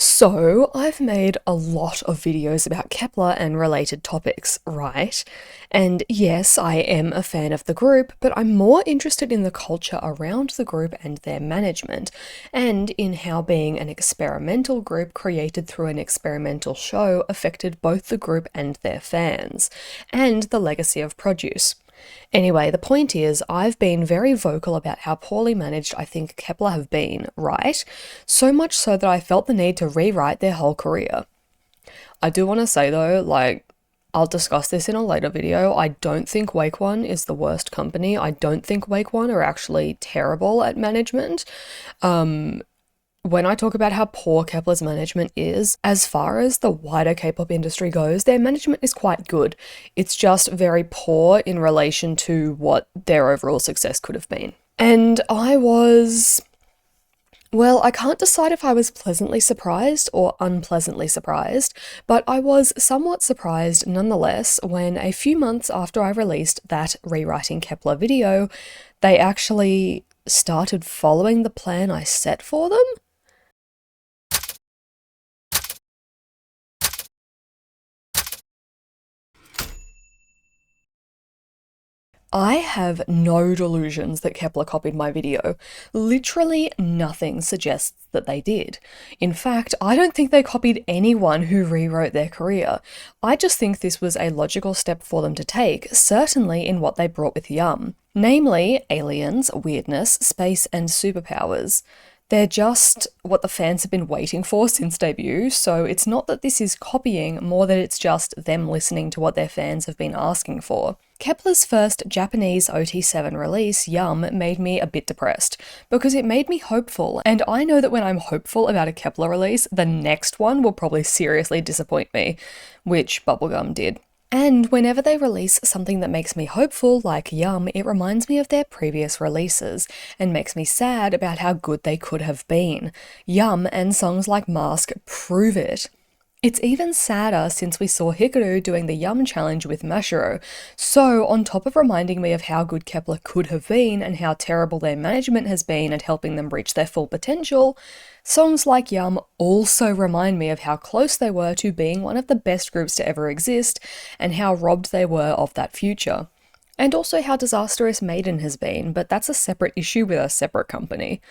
So, I've made a lot of videos about Kepler and related topics, right? And yes, I am a fan of the group, but I'm more interested in the culture around the group and their management, and in how being an experimental group created through an experimental show affected both the group and their fans, and the legacy of produce. Anyway, the point is, I've been very vocal about how poorly managed I think Kepler have been, right? So much so that I felt the need to rewrite their whole career. I do want to say though, I'll discuss this in a later video. I don't think Wake One is the worst company. I don't think Wake One are actually terrible at management. When I talk about how poor Kepler's management is, as far as the wider K-pop industry goes, their management is quite good. It's just very poor in relation to what their overall success could have been. And I can't decide if I was pleasantly surprised or unpleasantly surprised, but I was somewhat surprised nonetheless when a few months after I released that Rewriting Kepler video, they actually started following the plan I set for them. I have no delusions that Kepler copied my video. Literally nothing suggests that they did. In fact, I don't think they copied anyone who rewrote their career. I just think this was a logical step for them to take, certainly in what they brought with Yum. Namely, aliens, weirdness, space, and superpowers. They're just what the fans have been waiting for since debut, so it's not that this is copying, more that it's just them listening to what their fans have been asking for. Kepler's first Japanese OT7 release, Yum, made me a bit depressed, because it made me hopeful, and I know that when I'm hopeful about a Kepler release, the next one will probably seriously disappoint me, which Bubblegum did. And whenever they release something that makes me hopeful, like Yum, it reminds me of their previous releases, and makes me sad about how good they could have been. Yum and songs like Mask prove it. It's even sadder since we saw Hikaru doing the Yum challenge with Mashiro, so on top of reminding me of how good Kepler could have been and how terrible their management has been at helping them reach their full potential, songs like Yum also remind me of how close they were to being one of the best groups to ever exist, and how robbed they were of that future. And also how disastrous Maiden has been, but that's a separate issue with a separate company.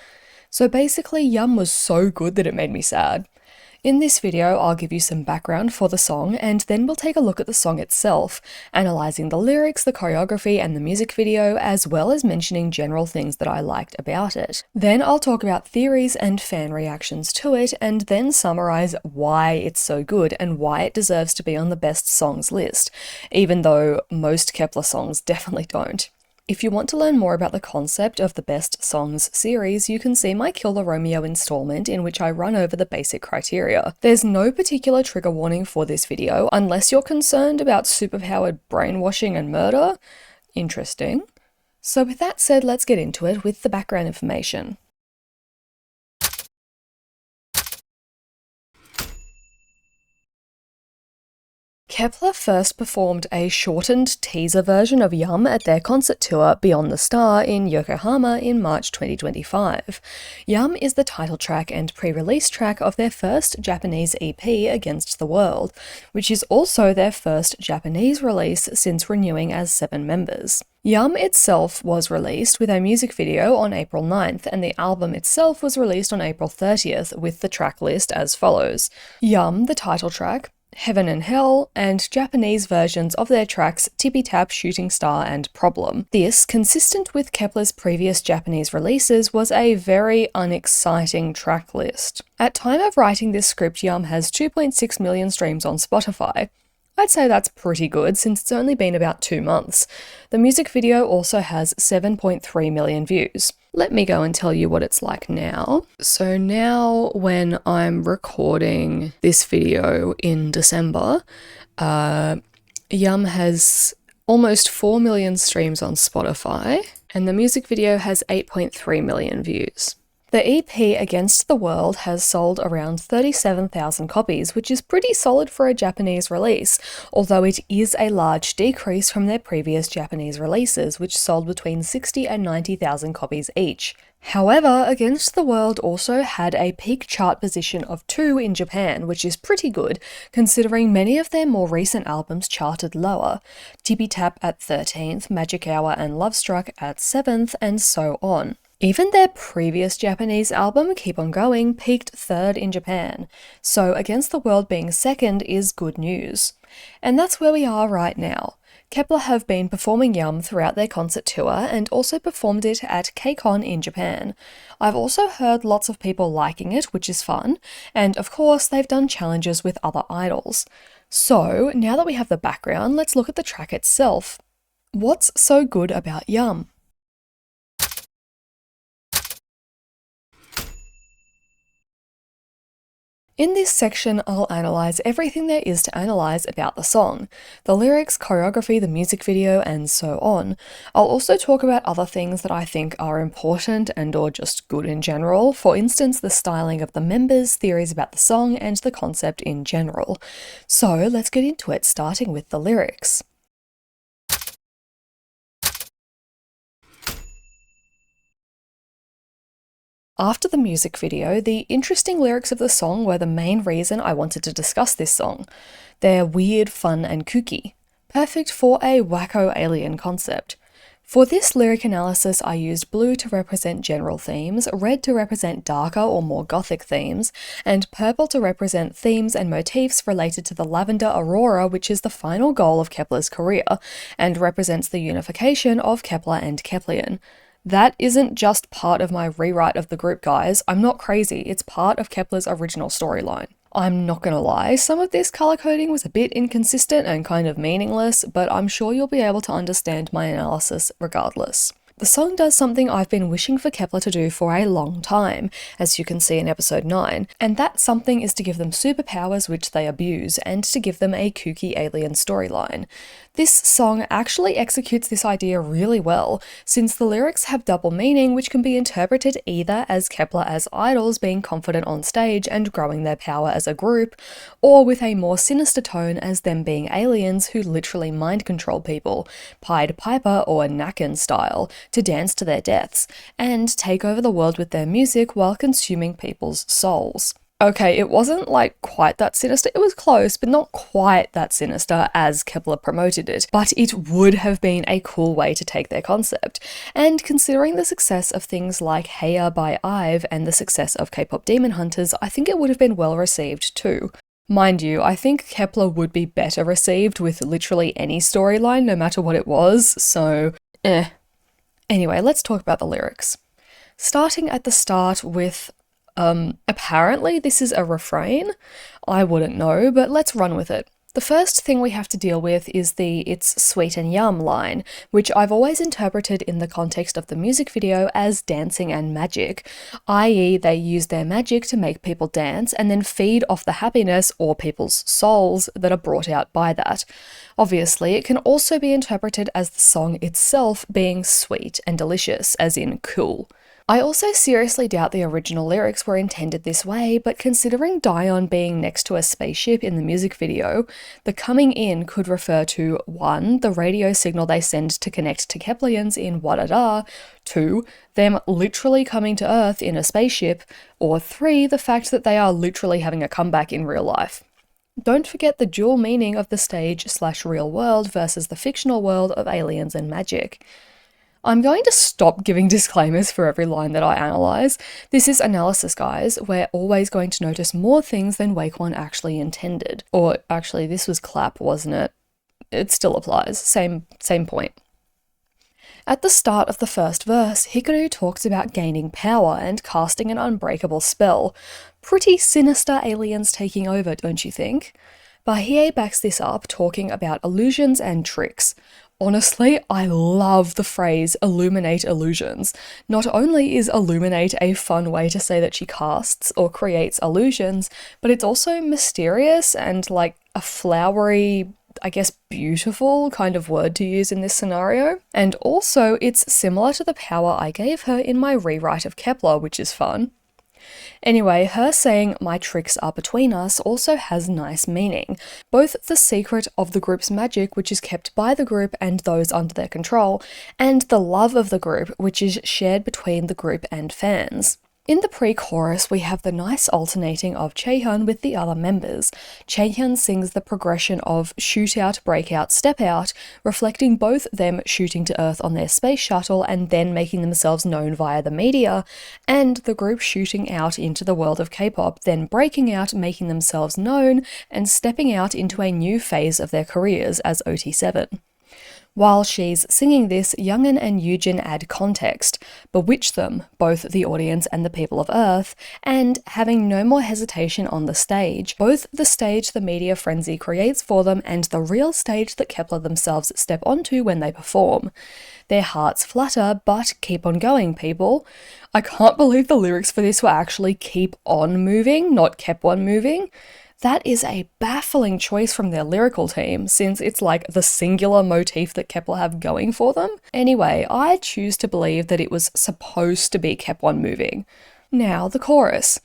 So basically, Yum was so good that it made me sad. In this video, I'll give you some background for the song, and then we'll take a look at the song itself, analysing the lyrics, the choreography, and the music video, as well as mentioning general things that I liked about it. Then I'll talk about theories and fan reactions to it, and then summarise why it's so good and why it deserves to be on the best songs list, even though most Kepler songs definitely don't. If you want to learn more about the concept of the Best Songs series, you can see my Kill the Romeo installment in which I run over the basic criteria. There's no particular trigger warning for this video, unless you're concerned about superpowered brainwashing and murder. Interesting. So with that said, let's get into it with the background information. Kepler first performed a shortened teaser version of Yum at their concert tour Beyond the Star in Yokohama in March 2025. Yum is the title track and pre-release track of their first Japanese EP, Against the World, which is also their first Japanese release since renewing as 7 members. Yum itself was released with a music video on April 9th, and the album itself was released on April 30th with the track list as follows: Yum, the title track, Heaven and Hell, and Japanese versions of their tracks Tippy Tap, Shooting Star, and Problem. This, consistent with Kepler's previous Japanese releases, was a very unexciting track list. At time of writing this script, Yum has 2.6 million streams on Spotify. I'd say that's pretty good since it's only been about 2 months. The music video also has 7.3 million views. Let me go and tell you what it's like now. So now when I'm recording this video in December, Yum has almost 4 million streams on Spotify, and the music video has 8.3 million views. The EP Against the World has sold around 37,000 copies, which is pretty solid for a Japanese release, although it is a large decrease from their previous Japanese releases, which sold between 60 and 90,000 copies each. However, Against the World also had a peak chart position of 2 in Japan, which is pretty good, considering many of their more recent albums charted lower. Tippy Tap at 13th, Magic Hour and Love Struck at 7th, and so on. Even their previous Japanese album, Keep On Going, peaked 3rd in Japan, so Against the World being 2nd is good news. And that's where we are right now. Kepler have been performing Yum throughout their concert tour and also performed it at KCON in Japan. I've also heard lots of people liking it, which is fun, and of course they've done challenges with other idols. So, now that we have the background, let's look at the track itself. What's so good about Yum? In this section, I'll analyse everything there is to analyse about the song, the lyrics, choreography, the music video, and so on. I'll also talk about other things that I think are important and or just good in general, for instance the styling of the members, theories about the song, and the concept in general. So let's get into it, starting with the lyrics. After the music video, the interesting lyrics of the song were the main reason I wanted to discuss this song. They're weird, fun, and kooky. Perfect for a wacko alien concept. For this lyric analysis, I used blue to represent general themes, red to represent darker or more gothic themes, and purple to represent themes and motifs related to the lavender aurora, which is the final goal of Kepler's career, and represents the unification of Kepler and Keplerian. That isn't just part of my rewrite of the group, guys. I'm not crazy, it's part of Kepler's original storyline. I'm not gonna lie, some of this colour coding was a bit inconsistent and kind of meaningless, but I'm sure you'll be able to understand my analysis regardless. The song does something I've been wishing for Kepler to do for a long time, as you can see in episode 9, and that something is to give them superpowers which they abuse, and to give them a kooky alien storyline. This song actually executes this idea really well, since the lyrics have double meaning which can be interpreted either as Kepler as idols being confident on stage and growing their power as a group, or with a more sinister tone as them being aliens who literally mind control people, Pied Piper or Nakken style, to dance to their deaths, and take over the world with their music while consuming people's souls. Okay, it wasn't like quite that sinister, it was close, but not quite that sinister as Kepler promoted it, but it would have been a cool way to take their concept. And considering the success of things like Heya by IVE and the success of K-pop Demon Hunters, I think it would have been well received too. Mind you, I think Kepler would be better received with literally any storyline, no matter what it was, so Anyway, let's talk about the lyrics. Starting at the start with apparently this is a refrain. I wouldn't know, but let's run with it. The first thing we have to deal with is the "it's sweet and yum" line, which I've always interpreted in the context of the music video as dancing and magic, i.e. they use their magic to make people dance and then feed off the happiness or people's souls that are brought out by that. Obviously, it can also be interpreted as the song itself being sweet and delicious, as in cool. I also seriously doubt the original lyrics were intended this way, but considering Dion being next to a spaceship in the music video, the coming in could refer to 1. The radio signal they send to connect to Keplerians in Wadada, 2. Them literally coming to Earth in a spaceship, or 3. The fact that they are literally having a comeback in real life. Don't forget the dual meaning of the stage/real world versus the fictional world of aliens and magic. I'm going to stop giving disclaimers for every line that I analyse. This is analysis, guys. We're always going to notice more things than Wake1 actually intended. Or actually, this was clap, wasn't it? It still applies. Same point. At the start of the first verse, Hikaru talks about gaining power and casting an unbreakable spell. Pretty sinister aliens taking over, don't you think? Bahie backs this up, talking about illusions and tricks. Honestly, I love the phrase illuminate illusions. Not only is illuminate a fun way to say that she casts or creates illusions, but it's also mysterious and like a flowery, I guess beautiful kind of word to use in this scenario. And also, it's similar to the power I gave her in my rewrite of Kepler, which is fun. Anyway, her saying, "My tricks are between us," also has nice meaning. Both the secret of the group's magic, which is kept by the group and those under their control, and the love of the group, which is shared between the group and fans. In the pre-chorus, we have the nice alternating of Chaehyun with the other members. Chaehyun sings the progression of shoot out, break out, step out, reflecting both them shooting to Earth on their space shuttle and then making themselves known via the media, and the group shooting out into the world of K-pop, then breaking out, making themselves known, and stepping out into a new phase of their careers as OT7. While she's singing this, Youngin and Yoojin add context, bewitch them, both the audience and the people of Earth, and having no more hesitation on the stage, both the stage the media frenzy creates for them and the real stage that Kepler themselves step onto when they perform. Their hearts flutter, but keep on going, people. I can't believe the lyrics for this were actually keep on moving, not kept on moving. That is a baffling choice from their lyrical team, since it's like the singular motif that Kepler have going for them. Anyway, I choose to believe that it was supposed to be kept on moving. Now, the chorus.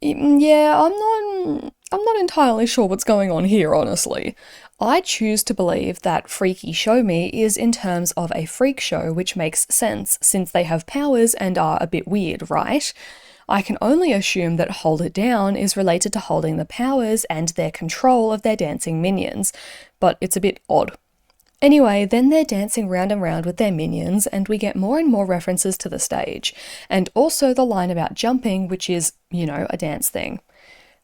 Yeah, I'm not entirely sure what's going on here, honestly. I choose to believe that Freaky Show Me is in terms of a freak show, which makes sense since they have powers and are a bit weird, right? I can only assume that Hold It Down is related to holding the powers and their control of their dancing minions, but it's a bit odd. Anyway, then they're dancing round and round with their minions, and we get more and more references to the stage, and also the line about jumping, which is, a dance thing.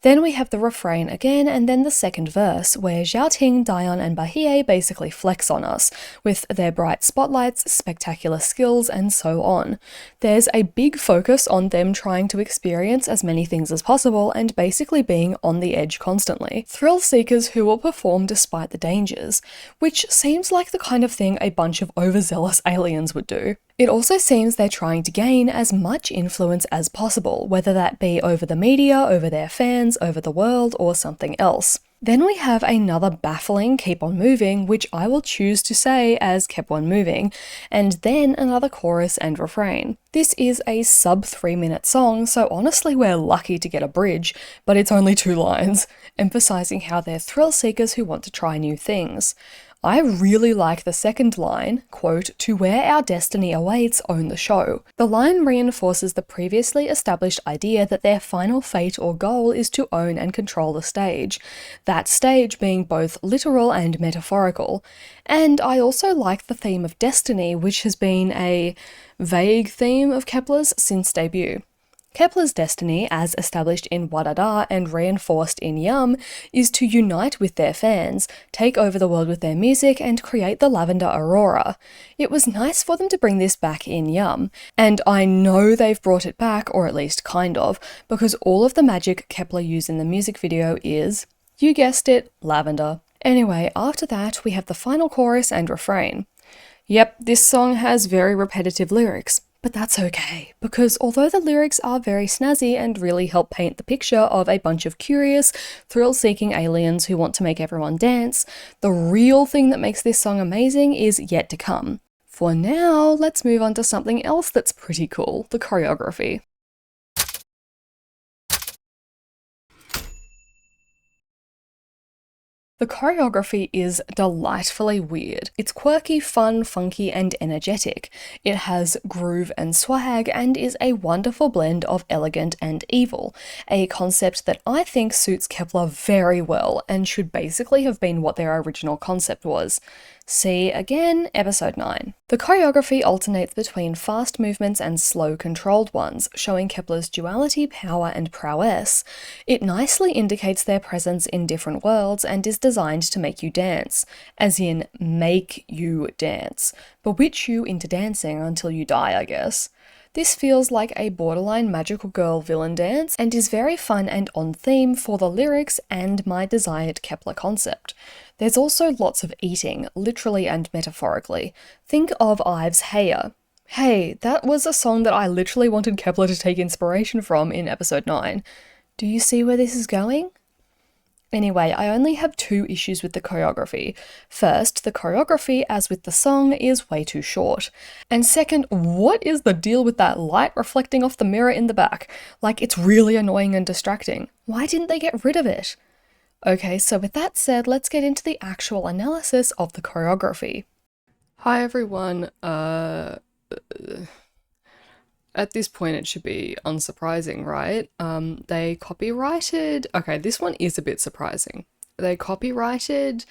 Then we have the refrain again, and then the second verse, where Xiaoting, Dion, and Bahie basically flex on us, with their bright spotlights, spectacular skills, and so on. There's a big focus on them trying to experience as many things as possible, and basically being on the edge constantly. Thrill seekers who will perform despite the dangers, which seems like the kind of thing a bunch of overzealous aliens would do. It also seems they're trying to gain as much influence as possible, whether that be over the media, over their fans, over the world, or something else. Then we have another baffling Keep On Moving, which I will choose to say as Kept On Moving, and then another chorus and refrain. This is a sub 3-minute song, so honestly we're lucky to get a bridge, but it's only 2 lines, emphasizing how they're thrill seekers who want to try new things. I really like the second line, quote, "To where our destiny awaits, own the show." The line reinforces the previously established idea that their final fate or goal is to own and control the stage, that stage being both literal and metaphorical. And I also like the theme of destiny, which has been a vague theme of Kepler's since debut. Kepler's destiny, as established in Wadada and reinforced in Yum, is to unite with their fans, take over the world with their music, and create the Lavender Aurora. It was nice for them to bring this back in Yum, and I know they've brought it back, or at least kind of, because all of the magic Kepler used in the music video is, you guessed it, lavender. Anyway, after that, we have the final chorus and refrain. Yep, this song has very repetitive lyrics. But that's okay, because although the lyrics are very snazzy and really help paint the picture of a bunch of curious, thrill-seeking aliens who want to make everyone dance, the real thing that makes this song amazing is yet to come. For now, let's move on to something else that's pretty cool, the choreography. The choreography is delightfully weird. It's quirky, fun, funky, and energetic. It has groove and swag and is a wonderful blend of elegant and evil, a concept that I think suits Kepler very well and should basically have been what their original concept was. See, again, episode 9. The choreography alternates between fast movements and slow, controlled ones, showing Kepler's duality, power, and prowess. It nicely indicates their presence in different worlds and is designed to make you dance, as in, make you dance, bewitch you into dancing until you die, I guess. This feels like a borderline magical girl villain dance and is very fun and on theme for the lyrics and my desired Kepler concept. There's also lots of eating, literally and metaphorically. Think of Ives' Heya. Hey, that was a song that I literally wanted Kepler to take inspiration from in episode 9. Do you see where this is going? Anyway, I only have two issues with the choreography. First, the choreography, as with the song, is way too short. And second, what is the deal with that light reflecting off the mirror in the back? Like, it's really annoying and distracting. Why didn't they get rid of it? Okay, so with that said, let's get into the actual analysis of the choreography. Hi everyone, at this point it should be unsurprising, right? They copyrighted, okay, this one is a bit surprising. They copyrighted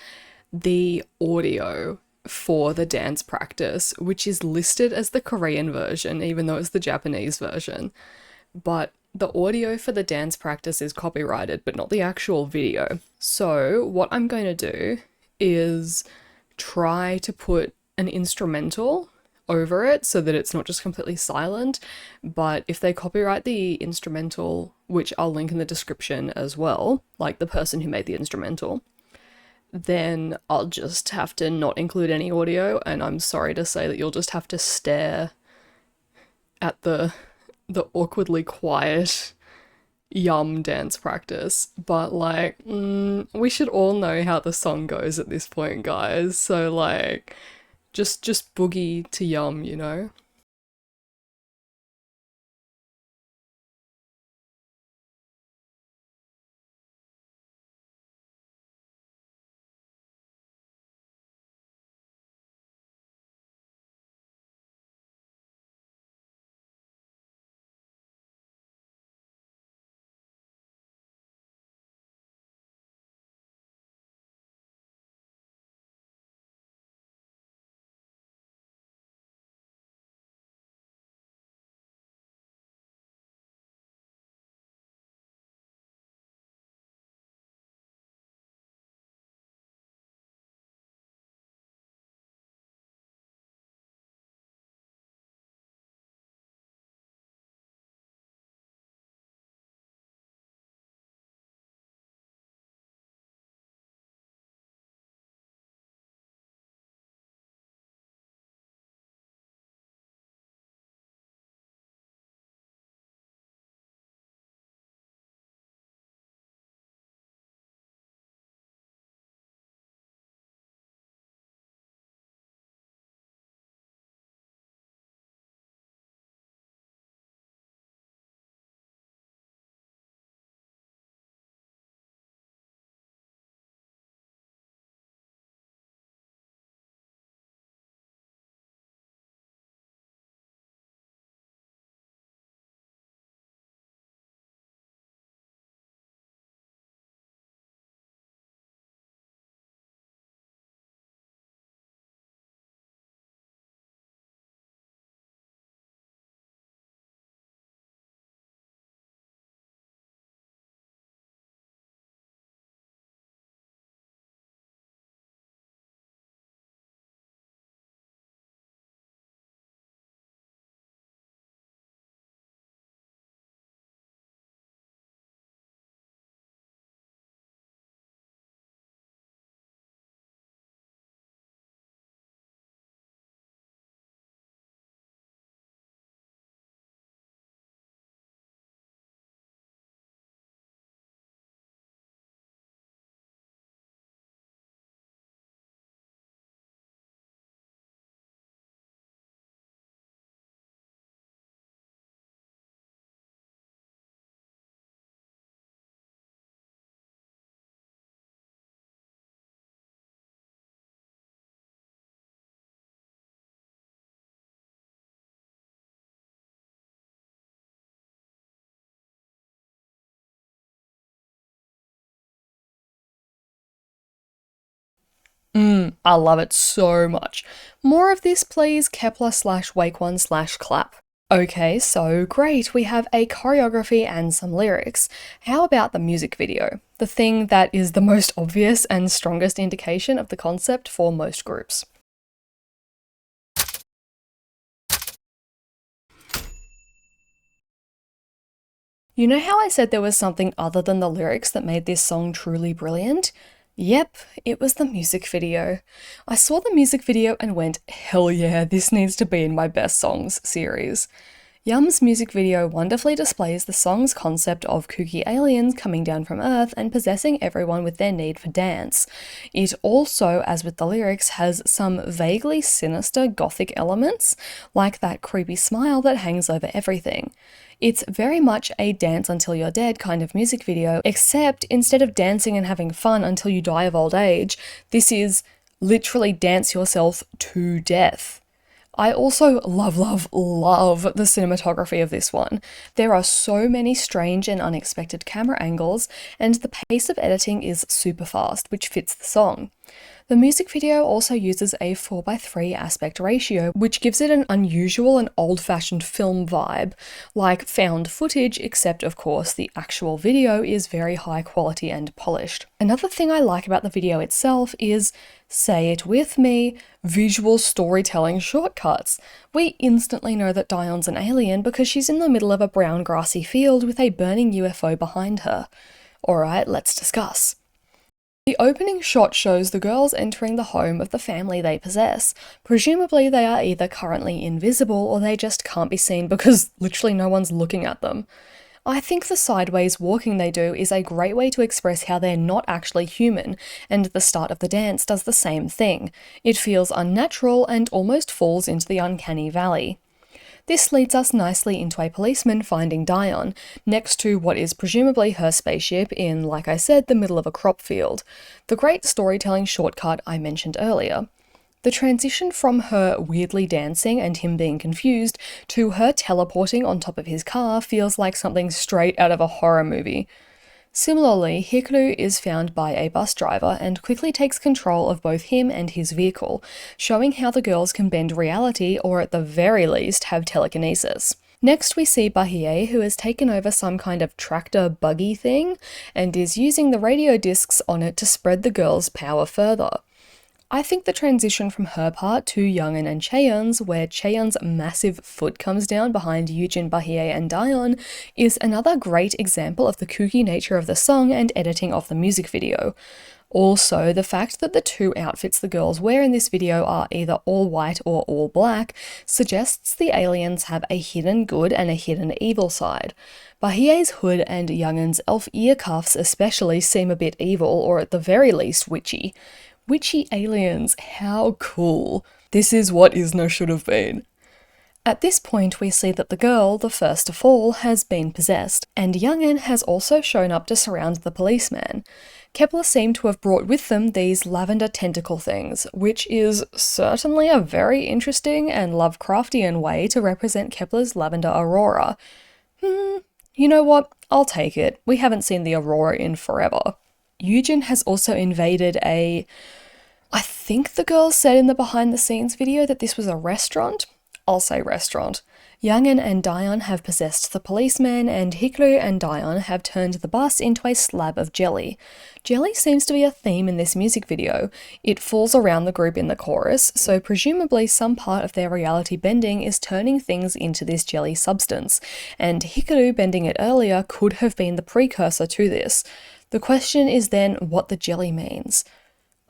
the audio for the dance practice, which is listed as the Korean version, even though it's the Japanese version. But the audio for the dance practice is copyrighted, but not the actual video. So what I'm going to do is try to put an instrumental over it so that it's not just completely silent. But if they copyright the instrumental, which I'll link in the description as well, like the person who made the instrumental, then I'll just have to not include any audio, and I'm sorry to say that you'll just have to stare at the awkwardly quiet dance practice. But like, we should all know how the song goes at this point, guys. So like, just boogie to yum, you know? I love it so much. More of this, please. Kepler slash wake one slash clap. Okay, so great. We have a choreography and some lyrics. How about the music video? The thing that is the most obvious and strongest indication of the concept for most groups. You know how I said there was something other than the lyrics that made this song truly brilliant? Yep, it was the music video. I saw the music video and went, hell yeah, this needs to be in my best songs series. Yum's music video wonderfully displays the song's concept of kooky aliens coming down from Earth and possessing everyone with their need for dance. It also, as with the lyrics, has some vaguely sinister gothic elements, like that creepy smile that hangs over everything. It's very much a dance until you're dead kind of music video, except instead of dancing and having fun until you die of old age, this is literally dance yourself to death. I also love the cinematography of this one. There are so many strange and unexpected camera angles, and the pace of editing is super fast, which fits the song. The music video also uses a 4:3 aspect ratio, which gives it an unusual and old-fashioned film vibe, like found footage, except of course the actual video is very high quality and polished. Another thing I like about the video itself is, say it with me, visual storytelling shortcuts. We instantly know that Dion's an alien because she's in the middle of a brown grassy field with a burning UFO behind her. Alright, let's discuss. The opening shot shows the girls entering the home of the family they possess. Presumably they are either currently invisible or they just can't be seen because literally no one's looking at them. I think the sideways walking they do is a great way to express how they're not actually human, and the start of the dance does the same thing. It feels unnatural and almost falls into the uncanny valley. This leads us nicely into a policeman finding Dion, next to what is presumably her spaceship in, like I said, the middle of a crop field. The great storytelling shortcut I mentioned earlier. The transition from her weirdly dancing and him being confused to her teleporting on top of his car feels like something straight out of a horror movie. Similarly, Hikaru is found by a bus driver and quickly takes control of both him and his vehicle, showing how the girls can bend reality or at the very least have telekinesis. Next we see Bahie, who has taken over some kind of tractor buggy thing and is using the radio discs on it to spread the girls' power further. I think the transition from her part to Youngin and Chaeyeon's, where Chaeyeon's massive foot comes down behind Yujin, Bahie and Dion, is another great example of the kooky nature of the song and editing of the music video. Also, the fact that the two outfits the girls wear in this video are either all white or all black suggests the aliens have a hidden good and a hidden evil side. Bahie's hood and Youngin's elf ear cuffs especially seem a bit evil, or at the very least witchy. Witchy aliens, how cool. This is what Isno should have been. At this point we see that the girl, the first to fall, has been possessed, and Youngin has also shown up to surround the policeman. Kepler seem to have brought with them these lavender tentacle things, which is certainly a very interesting and Lovecraftian way to represent Kepler's lavender aurora. You know what? I'll take it. We haven't seen the aurora in forever. Yujin has also invaded I think the girls said in the behind the scenes video that this was a restaurant. I'll say restaurant. Youngin and Dion have possessed the policeman, and Hikaru and Dion have turned the bus into a slab of jelly. Jelly seems to be a theme in this music video. It falls around the group in the chorus, so presumably some part of their reality bending is turning things into this jelly substance, and Hikaru bending it earlier could have been the precursor to this. The question is then what the jelly means.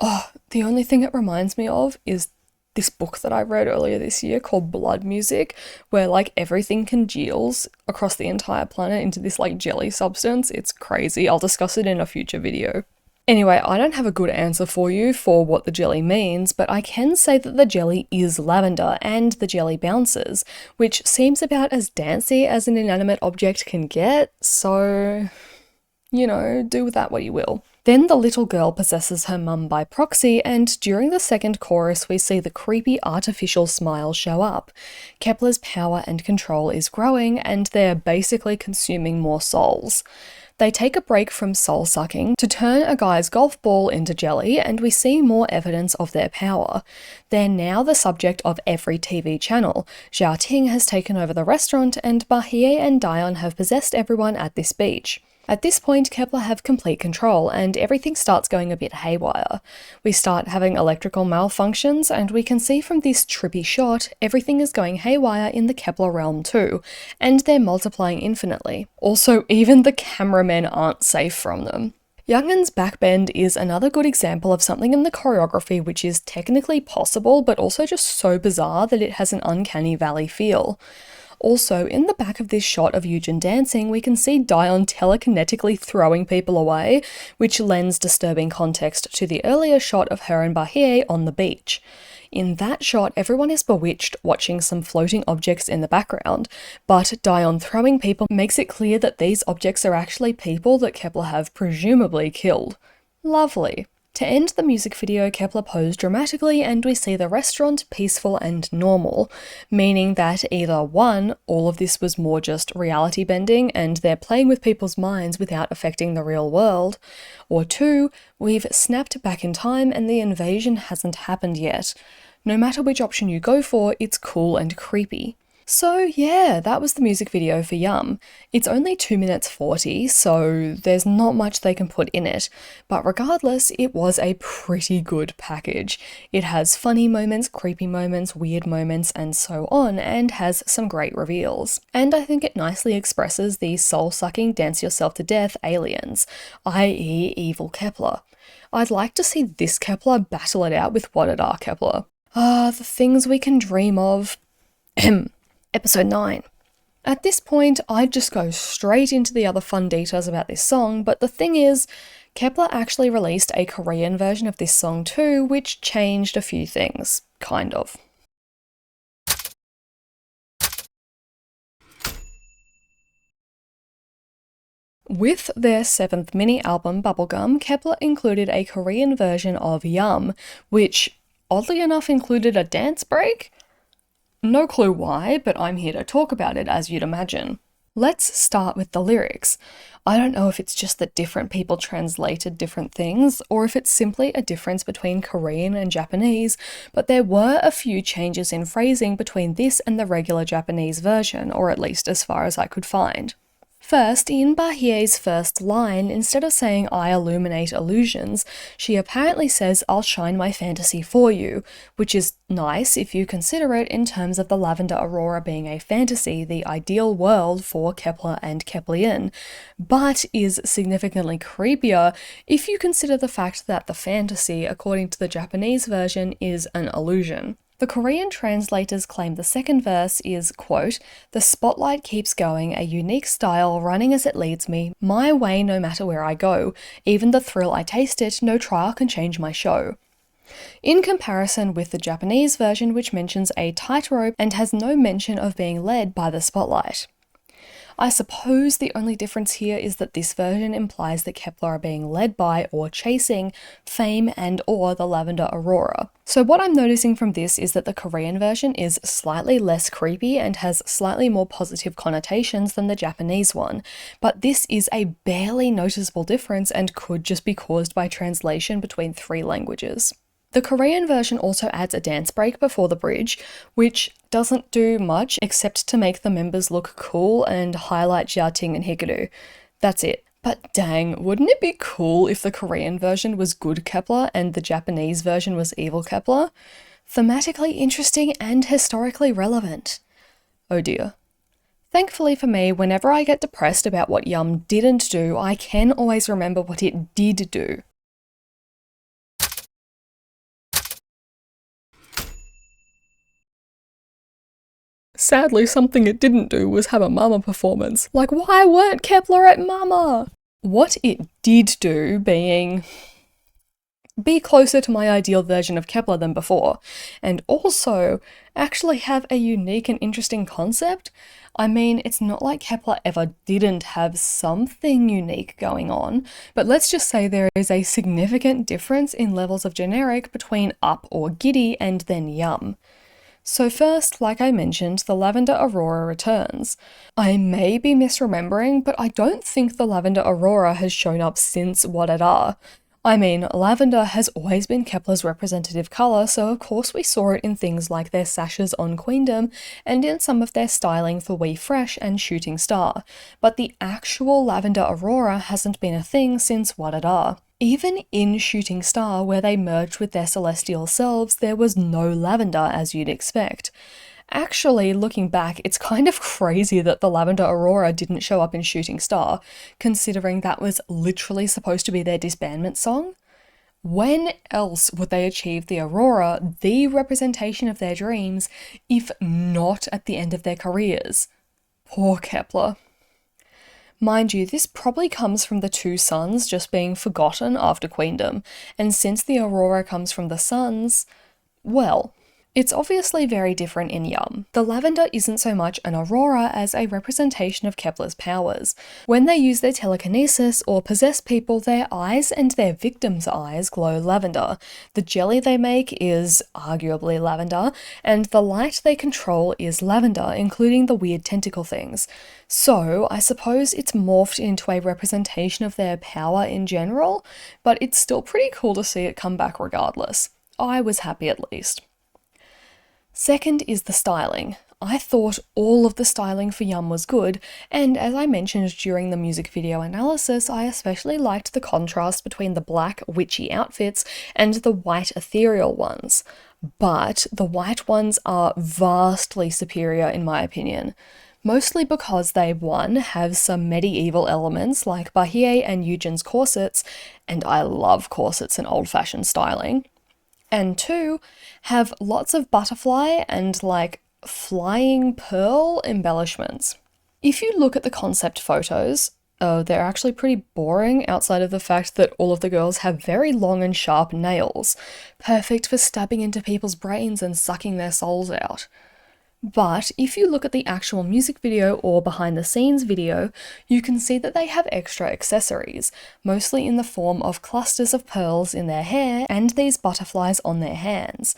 Oh, the only thing it reminds me of is this book that I read earlier this year called Blood Music, where like everything congeals across the entire planet into this like jelly substance. It's crazy. I'll discuss it in a future video. Anyway, I don't have a good answer for you for what the jelly means, but I can say that the jelly is lavender and the jelly bounces, which seems about as dancy as an inanimate object can get, so, you know, do with that what you will. Then the little girl possesses her mum by proxy, and during the second chorus we see the creepy artificial smile show up. Kepler's power and control is growing, and they're basically consuming more souls. They take a break from soul sucking to turn a guy's golf ball into jelly, and we see more evidence of their power. They're now the subject of every TV channel. Zhao Ting has taken over the restaurant, and Bahie and Dion have possessed everyone at this beach. At this point, Kepler have complete control, and everything starts going a bit haywire. We start having electrical malfunctions, and we can see from this trippy shot, everything is going haywire in the Kepler realm too, and they're multiplying infinitely. Also, even the cameramen aren't safe from them. Youngin's backbend is another good example of something in the choreography which is technically possible, but also just so bizarre that it has an uncanny valley feel. Also, in the back of this shot of Eugen dancing, we can see Dion telekinetically throwing people away, which lends disturbing context to the earlier shot of her and Bahie on the beach. In that shot, everyone is bewitched watching some floating objects in the background, but Dion throwing people makes it clear that these objects are actually people that Kepler have presumably killed. Lovely. To end the music video, Kepler posed dramatically and we see the restaurant peaceful and normal, meaning that either 1, all of this was more just reality bending and they're playing with people's minds without affecting the real world, or 2, we've snapped back in time and the invasion hasn't happened yet. No matter which option you go for, it's cool and creepy. So yeah, that was the music video for Yum. It's only 2 minutes 40, so there's not much they can put in it, but regardless, it was a pretty good package. It has funny moments, creepy moments, weird moments, and so on, and has some great reveals. And I think it nicely expresses the soul-sucking dance yourself to death aliens, i.e. evil Kepler. I'd like to see this Kepler battle it out with What It Are Kepler. The things we can dream of. Episode 9. At this point, I'd just go straight into the other fun details about this song, but the thing is, Kepler actually released a Korean version of this song too, which changed a few things. Kind of. With their 7th mini-album Bubblegum, Kepler included a Korean version of Yum, which, oddly enough, included a dance break? No clue why, but I'm here to talk about it, as you'd imagine. Let's start with the lyrics. I don't know if it's just that different people translated different things, or if it's simply a difference between Korean and Japanese, but there were a few changes in phrasing between this and the regular Japanese version, or at least as far as I could find. First, in Bahie's first line, instead of saying I illuminate illusions, she apparently says I'll shine my fantasy for you, which is nice if you consider it in terms of the Lavender Aurora being a fantasy, the ideal world for Kepler and Keplerian, but is significantly creepier if you consider the fact that the fantasy, according to the Japanese version, is an illusion. The Korean translators claim the second verse is, quote, "The spotlight keeps going, a unique style running as it leads me, my way no matter where I go. Even the thrill I taste it, no trial can change my show." In comparison with the Japanese version, which mentions a tightrope and has no mention of being led by the spotlight. I suppose the only difference here is that this version implies that Kepler are being led by or chasing fame and or the Lavender Aurora. So what I'm noticing from this is that the Korean version is slightly less creepy and has slightly more positive connotations than the Japanese one, but this is a barely noticeable difference and could just be caused by translation between 3 languages. The Korean version also adds a dance break before the bridge, which doesn't do much except to make the members look cool and highlight Jiating and Hikaru. That's it. But dang, wouldn't it be cool if the Korean version was good Kepler and the Japanese version was evil Kepler? Thematically interesting and historically relevant. Oh dear. Thankfully for me, whenever I get depressed about what Yum didn't do, I can always remember what it did do. Sadly, something it didn't do was have a Mama performance. Like, why weren't Kepler at Mama? What it did do being be closer to my ideal version of Kepler than before, and also actually have a unique and interesting concept. I mean, it's not like Kepler ever didn't have something unique going on, but let's just say there is a significant difference in levels of generic between Up or Giddy and then Yum. So first, like I mentioned, the Lavender Aurora returns. I may be misremembering, but I don't think the Lavender Aurora has shown up since What It Are. I mean, lavender has always been Kepler's representative colour, so of course we saw it in things like their sashes on Queendom, and in some of their styling for We Fresh and Shooting Star, but the actual Lavender Aurora hasn't been a thing since What It Are. Even in Shooting Star, where they merged with their celestial selves, there was no lavender as you'd expect. Actually, looking back, it's kind of crazy that the Lavender Aurora didn't show up in Shooting Star, considering that was literally supposed to be their disbandment song. When else would they achieve the aurora, the representation of their dreams, if not at the end of their careers? Poor Kepler. Mind you, this probably comes from the two suns just being forgotten after queendom, and since the aurora comes from the suns, well, it's obviously very different in Yum. The lavender isn't so much an aurora as a representation of Kepler's powers. When they use their telekinesis or possess people, their eyes and their victims' eyes glow lavender. The jelly they make is arguably lavender, and the light they control is lavender, including the weird tentacle things. So, I suppose it's morphed into a representation of their power in general, but it's still pretty cool to see it come back regardless. I was happy at least. Second is the styling. I thought all of the styling for Yum was good, and as I mentioned during the music video analysis, I especially liked the contrast between the black, witchy outfits and the white, ethereal ones. But the white ones are vastly superior in my opinion. Mostly because they, one, have some medieval elements like Bahie and Eugen's corsets, and I love corsets and old-fashioned styling, and two, have lots of butterfly and like flying pearl embellishments. If you look at the concept photos, they're actually pretty boring outside of the fact that all of the girls have very long and sharp nails, perfect for stabbing into people's brains and sucking their souls out. But if you look at the actual music video or behind the scenes video, you can see that they have extra accessories, mostly in the form of clusters of pearls in their hair and these butterflies on their hands.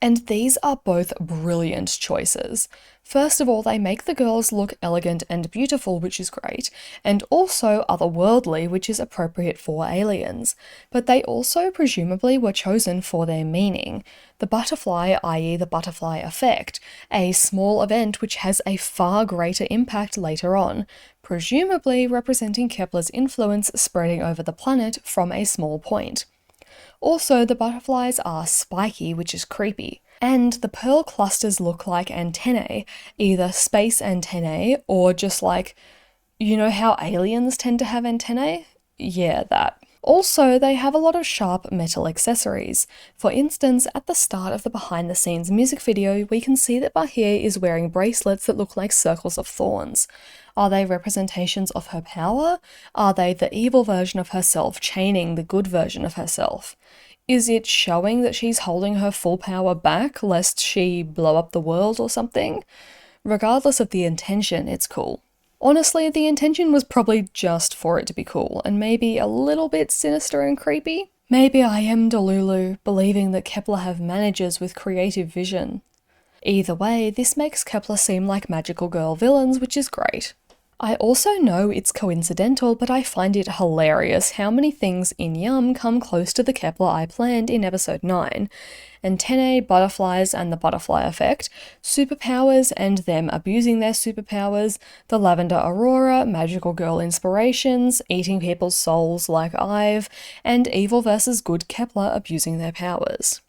And these are both brilliant choices. First of all, they make the girls look elegant and beautiful, which is great, and also otherworldly, which is appropriate for aliens. But they also presumably were chosen for their meaning. The butterfly, i.e. the butterfly effect, a small event which has a far greater impact later on, presumably representing Kepler's influence spreading over the planet from a small point. Also, the butterflies are spiky, which is creepy. And the pearl clusters look like antennae, either space antennae or just like, you know how aliens tend to have antennae? Yeah, that. Also, they have a lot of sharp metal accessories. For instance, at the start of the behind the scenes music video, we can see that Bahia is wearing bracelets that look like circles of thorns. Are they representations of her power? Are they the evil version of herself chaining the good version of herself? Is it showing that she's holding her full power back lest she blow up the world or something? Regardless of the intention, it's cool. Honestly, the intention was probably just for it to be cool, and maybe a little bit sinister and creepy. Maybe I am Delulu, believing that Kepler have managers with creative vision. Either way, this makes Kepler seem like magical girl villains, which is great. I also know it's coincidental, but I find it hilarious how many things in Yum come close to the Kepler I planned in episode 9. Antennae, butterflies and the butterfly effect, superpowers and them abusing their superpowers, the lavender aurora, magical girl inspirations, eating people's souls like Ive, and evil versus good Kepler abusing their powers.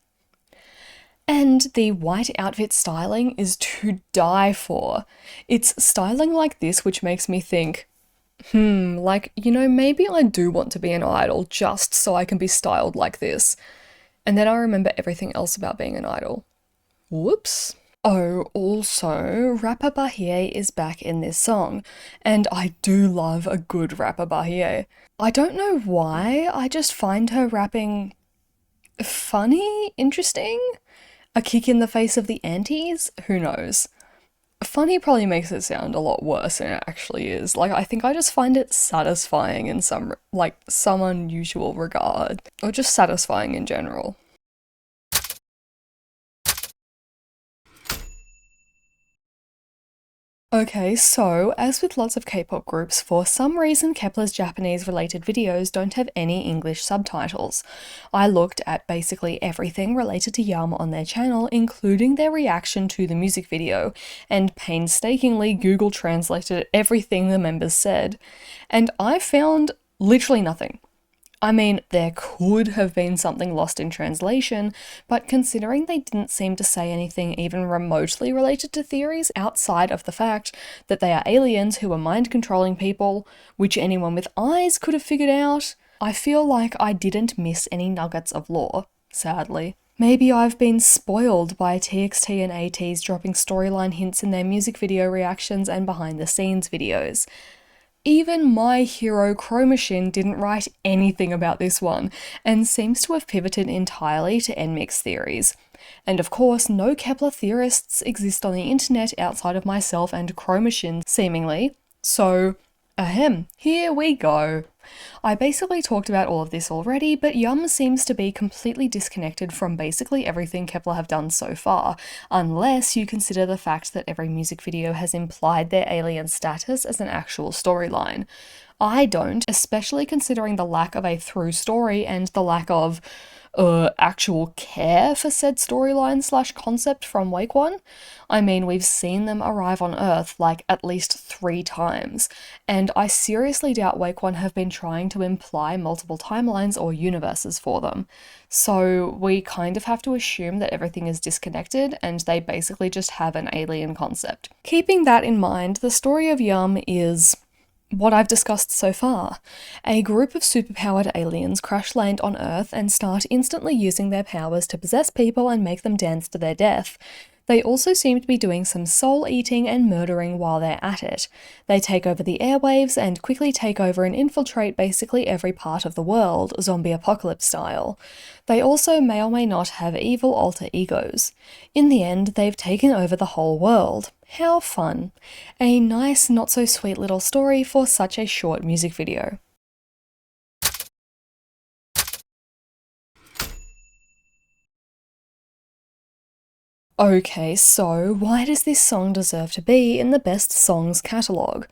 And the white outfit styling is to die for. It's styling like this which makes me think, like, maybe I do want to be an idol just so I can be styled like this. And then I remember everything else about being an idol. Whoops. Oh, also, rapper Bahie is back in this song, and I do love a good rapper Bahie. I don't know why, I just find her rapping funny, interesting. A kick in the face of the antis? Who knows? Funny probably makes it sound a lot worse than it actually is. Like, I think I just find it satisfying in some unusual regard. Or just satisfying in general. Okay, so, as with lots of K-pop groups, for some reason Kepler's Japanese-related videos don't have any English subtitles. I looked at basically everything related to Yum on their channel, including their reaction to the music video, and painstakingly Google translated everything the members said, and I found literally nothing. I mean, there could have been something lost in translation, but considering they didn't seem to say anything even remotely related to theories outside of the fact that they are aliens who are mind-controlling people, which anyone with eyes could have figured out, I feel like I didn't miss any nuggets of lore, sadly. Maybe I've been spoiled by TXT and ATs dropping storyline hints in their music video reactions and behind the scenes videos. Even My Hero Chromachin didn't write anything about this one, and seems to have pivoted entirely to NMIX theories. And of course, no Kepler theorists exist on the internet outside of myself and Chromachin, seemingly. So, ahem, here we go. I basically talked about all of this already, but Yum seems to be completely disconnected from basically everything Kepler have done so far, unless you consider the fact that every music video has implied their alien status as an actual storyline. I don't, especially considering the lack of a through story and the lack of actual care for said storyline / concept from Wake One. I mean, we've seen them arrive on Earth like at least 3 times, and I seriously doubt Wake One have been trying to imply multiple timelines or universes for them. So we kind of have to assume that everything is disconnected and they basically just have an alien concept. Keeping that in mind, the story of Yum is what I've discussed so far. A group of superpowered aliens crash land on Earth and start instantly using their powers to possess people and make them dance to their death. They also seem to be doing some soul eating and murdering while they're at it. They take over the airwaves and quickly take over and infiltrate basically every part of the world, zombie apocalypse style. They also may or may not have evil alter egos. In the end, they've taken over the whole world. How fun. A nice, not so sweet little story for such a short music video. Okay, so why does this song deserve to be in the best songs catalogue?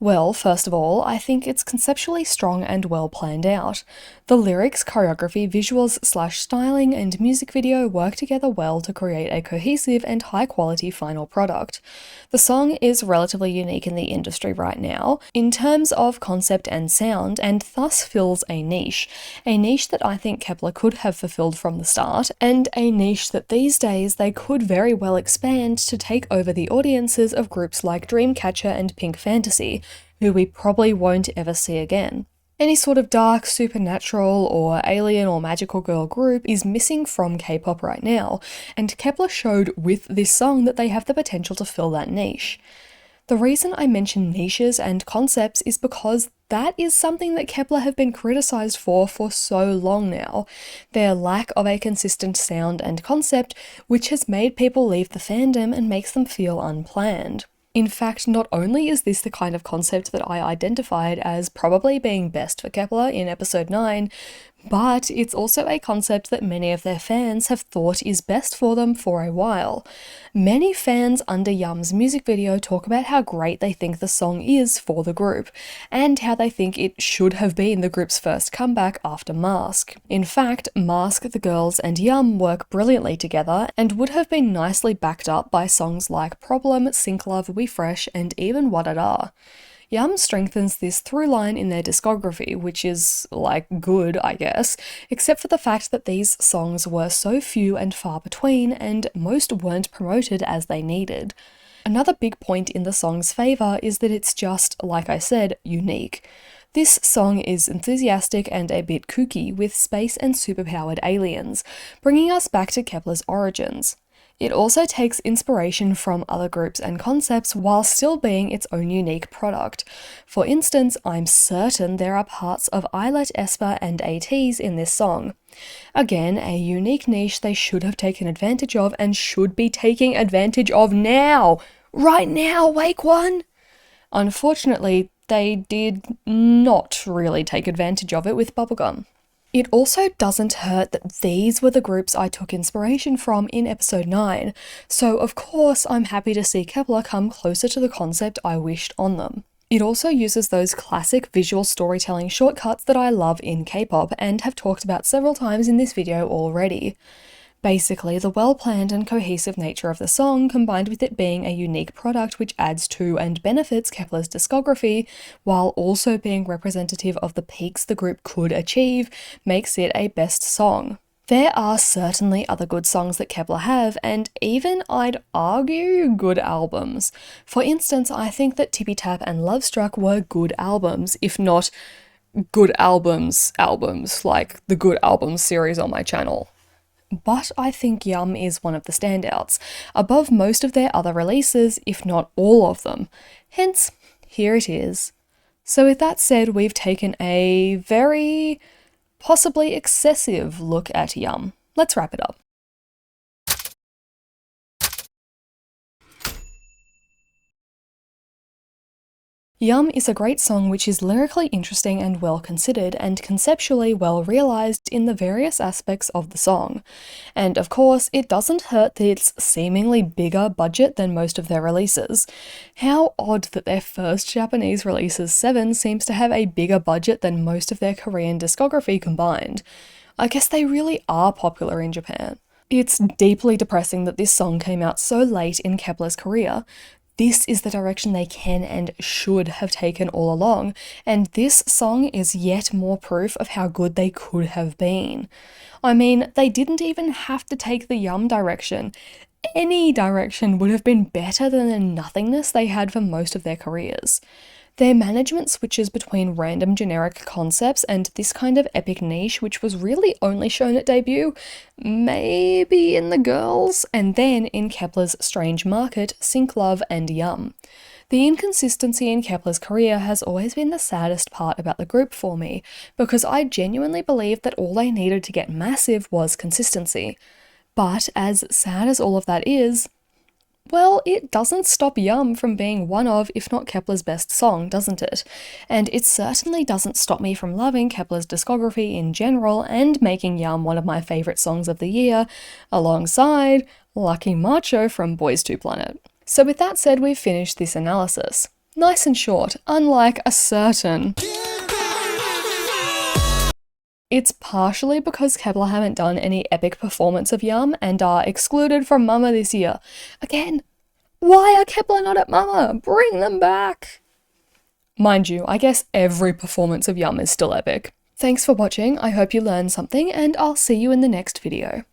Well, first of all, I think it's conceptually strong and well planned out. The lyrics, choreography, visuals / styling, and music video work together well to create a cohesive and high quality final product. The song is relatively unique in the industry right now, in terms of concept and sound, and thus fills a niche that I think Kepler could have fulfilled from the start, and a niche that these days they could very well expand to take over the audiences of groups like Dreamcatcher and Pink Fantasy, who we probably won't ever see again. Any sort of dark, supernatural, or alien or magical girl group is missing from K-pop right now, and Kepler showed with this song that they have the potential to fill that niche. The reason I mention niches and concepts is because that is something that Kepler have been criticised for so long now. Their lack of a consistent sound and concept, which has made people leave the fandom and makes them feel unplanned. In fact, not only is this the kind of concept that I identified as probably being best for Kepler in episode 9, but it's also a concept that many of their fans have thought is best for them for a while. Many fans under Yum's music video talk about how great they think the song is for the group, and how they think it should have been the group's first comeback after Mask. In fact, Mask, the girls, and Yum work brilliantly together, and would have been nicely backed up by songs like Problem, Sync Love, We Fresh, and even Wadada. Yum strengthens this through line in their discography, which is, like, good, I guess, except for the fact that these songs were so few and far between, and most weren't promoted as they needed. Another big point in the song's favour is that it's just, like I said, unique. This song is enthusiastic and a bit kooky, with space and superpowered aliens, bringing us back to Kepler's origins. It also takes inspiration from other groups and concepts while still being its own unique product. For instance, I'm certain there are parts of Islet, Esper, and ATs in this song. Again, a unique niche they should have taken advantage of and should be taking advantage of now! Right now, Wake One! Unfortunately, they did not really take advantage of it with Bubblegum. It also doesn't hurt that these were the groups I took inspiration from in episode 9, so of course I'm happy to see Kepler come closer to the concept I wished on them. It also uses those classic visual storytelling shortcuts that I love in K-pop and have talked about several times in this video already. Basically, the well-planned and cohesive nature of the song, combined with it being a unique product which adds to and benefits Kepler's discography, while also being representative of the peaks the group could achieve, makes it a best song. There are certainly other good songs that Kepler have, and even, I'd argue, good albums. For instance, I think that Tippy Tap and Love Struck were good albums, if not good albums, like the Good Albums series on my channel. But I think Yum is one of the standouts, above most of their other releases, if not all of them. Hence, here it is. So with that said, we've taken a very possibly excessive look at Yum. Let's wrap it up. Yum is a great song which is lyrically interesting and well considered, and conceptually well realised in the various aspects of the song. And of course, it doesn't hurt that it's seemingly bigger budget than most of their releases. How odd that their first Japanese releases, 7, seems to have a bigger budget than most of their Korean discography combined. I guess they really are popular in Japan. It's deeply depressing that this song came out so late in Kepler's career. This is the direction they can and should have taken all along, and this song is yet more proof of how good they could have been. I mean, they didn't even have to take the Yum direction. Any direction would have been better than the nothingness they had for most of their careers. Their management switches between random generic concepts and this kind of epic niche, which was really only shown at debut, maybe in The Girls, and then in Kepler's Strange Market, Sync Love, and Yum. The inconsistency in Kepler's career has always been the saddest part about the group for me, because I genuinely believed that all they needed to get massive was consistency. But as sad as all of that is, well, it doesn't stop Yum from being one of, if not Kepler's best song, doesn't it? And it certainly doesn't stop me from loving Kepler's discography in general and making Yum one of my favourite songs of the year, alongside Lucky Macho from Boys to Planet. So with that said, we've finished this analysis. Nice and short, unlike a certain... It's partially because Kepler haven't done any epic performance of Yum and are excluded from Mama this year. Again, why are Kepler not at Mama? Bring them back! Mind you, I guess every performance of Yum is still epic. Thanks for watching, I hope you learned something, and I'll see you in the next video.